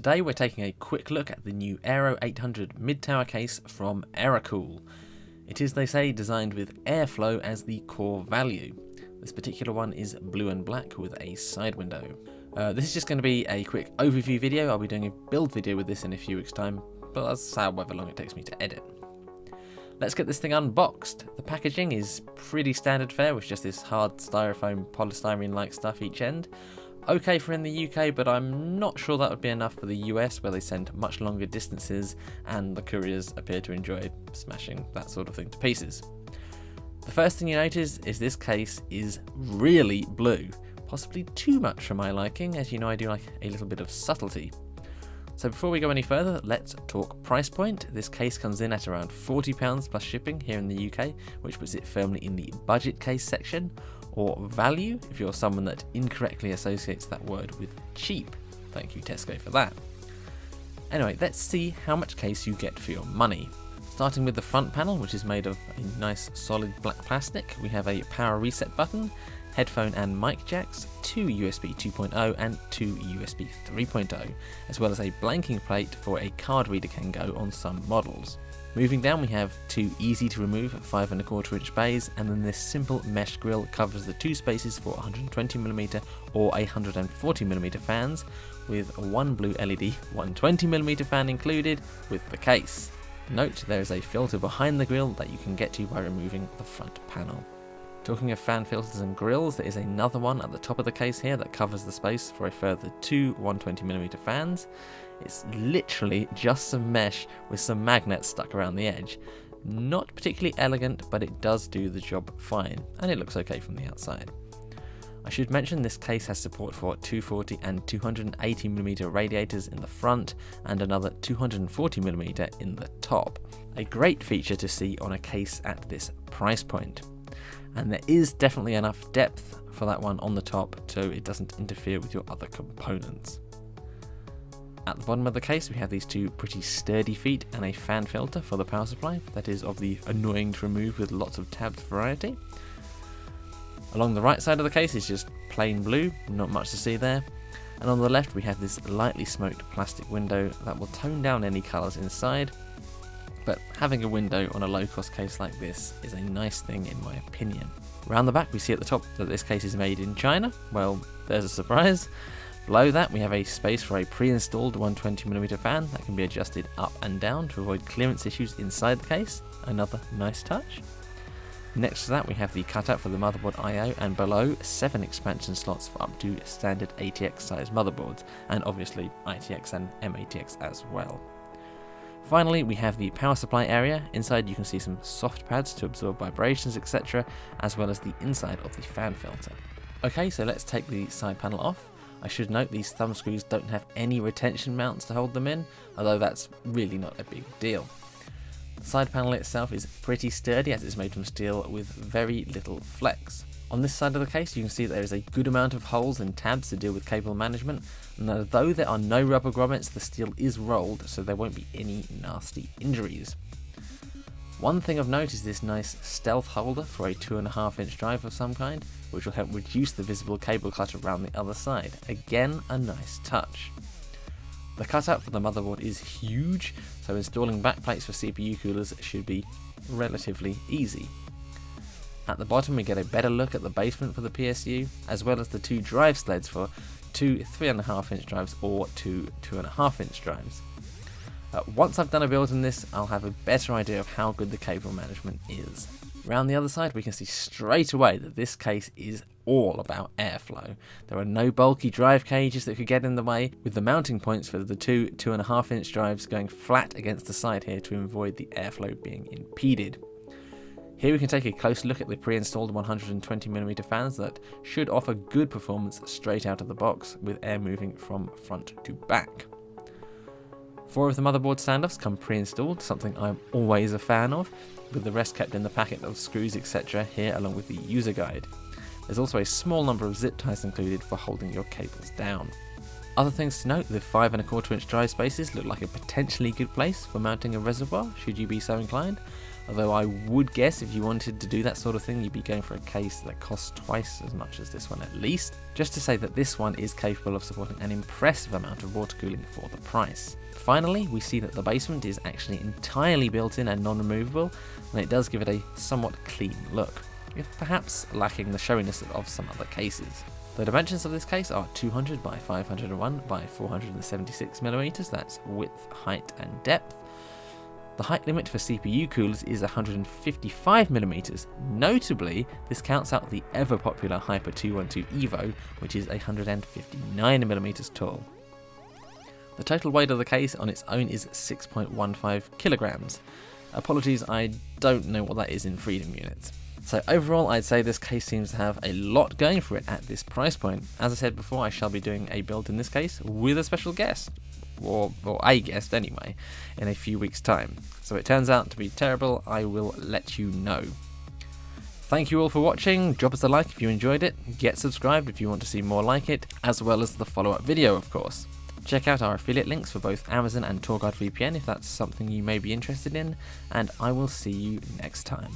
Today we're taking a quick look at the new Aero 800 mid-tower case from AeroCool. It is, they say, designed with airflow as the core value. This particular one is blue and black with a side window. This is just going to be a quick overview video. I'll be doing a build video with this in a few weeks' time, but that's however long it takes me to edit. Let's get this thing unboxed. The packaging is pretty standard fare with just this hard styrofoam polystyrene-like stuff each end. Okay for in the UK, but I'm not sure that would be enough for the US, where they send much longer distances and the couriers appear to enjoy smashing that sort of thing to pieces. The first thing you notice is this case is really blue, possibly too much for my liking, as you know I do like a little bit of subtlety. So before we go any further, let's talk price point. This case comes in at around £40 plus shipping here in the UK, which puts it firmly in the budget case section, or value if you're someone that incorrectly associates that word with cheap. Thank you Tesco for that. Anyway, let's see how much case you get for your money. Starting with the front panel, which is made of a nice solid black plastic, we have a power reset button, headphone and mic jacks, 2 USB 2.0 and 2 USB 3.0, as well as a blanking plate for a card reader can go on some models. Moving down, we have two easy to remove 5¼ inch bays, and then this simple mesh grille covers the two spaces for 120mm or 140mm fans, with one blue LED 120mm fan included with the case. Note there is a filter behind the grille that you can get to by removing the front panel. Talking of fan filters and grills, there is another one at the top of the case here that covers the space for a further two 120mm fans. It's literally just some mesh with some magnets stuck around the edge. Not particularly elegant, but it does do the job fine, and it looks okay from the outside. I should mention this case has support for 240 and 280mm radiators in the front, and another 240mm in the top. A great feature to see on a case at this price point. And there is definitely enough depth for that one on the top so it doesn't interfere with your other components. At the bottom of the case we have these two pretty sturdy feet and a fan filter for the power supply that is of the annoying to remove with lots of tabs variety. Along the right side of the case is just plain blue, not much to see there. And on the left we have this lightly smoked plastic window that will tone down any colours inside. But having a window on a low-cost case like this is a nice thing in my opinion. Around the back we see at the top that this case is made in China. Well, there's a surprise. Below that we have a space for a pre-installed 120mm fan that can be adjusted up and down to avoid clearance issues inside the case. Another nice touch. Next to that we have the cutout for the motherboard I/O, and below 7 expansion slots for up to standard ATX size motherboards, and obviously ITX and MATX as well. Finally, we have the power supply area. Inside you can see some soft pads to absorb vibrations, etc., as well as the inside of the fan filter. Okay, so let's take the side panel off. I should note these thumb screws don't have any retention mounts to hold them in, although that's really not a big deal. The side panel itself is pretty sturdy as it's made from steel with very little flex. On this side of the case you can see that there is a good amount of holes and tabs to deal with cable management, and although there are no rubber grommets, the steel is rolled so there won't be any nasty injuries. One thing of note is this nice stealth holder for a 2.5 inch drive of some kind, which will help reduce the visible cable clutter around the other side. Again, a nice touch. The cutout for the motherboard is huge, so installing backplates for CPU coolers should be relatively easy. At the bottom we get a better look at the basement for the PSU, as well as the two drive sleds for two 3.5 inch drives or two 2.5 inch drives. Once I've done a build on this, I'll have a better idea of how good the cable management is. Around the other side we can see straight away that this case is all about airflow. There are no bulky drive cages that could get in the way, with the mounting points for the two 2.5 inch drives going flat against the side here to avoid the airflow being impeded. Here we can take a close look at the pre-installed 120mm fans that should offer good performance straight out of the box, with air moving from front to back. 4 of the motherboard standoffs come pre-installed, something I'm always a fan of, with the rest kept in the packet of screws etc. here along with the user guide. There's also a small number of zip ties included for holding your cables down. Other things to note, the 5¼ inch drive spaces look like a potentially good place for mounting a reservoir should you be so inclined, although I would guess if you wanted to do that sort of thing, you'd be going for a case that costs twice as much as this one at least. Just to say that this one is capable of supporting an impressive amount of water cooling for the price. Finally, we see that the basement is actually entirely built in and non-removable, and it does give it a somewhat clean look, if perhaps lacking the showiness of some other cases. The dimensions of this case are 200 by 501 by 476mm, that's width, height and depth. The height limit for CPU coolers is 155mm. Notably, this counts out the ever popular Hyper 212 Evo, which is 159mm tall. The total weight of the case on its own is 6.15 kilograms. Apologies, I don't know what that is in freedom units. So overall, I'd say this case seems to have a lot going for it at this price point. As I said before, I shall be doing a build in this case with a special guest, or a guest anyway, in a few weeks' time. So if it turns out to be terrible, I will let you know. Thank you all for watching. Drop us a like if you enjoyed it. Get subscribed if you want to see more like it, as well as the follow-up video, of course. Check out our affiliate links for both Amazon and TorGuard VPN if that's something you may be interested in, and I will see you next time.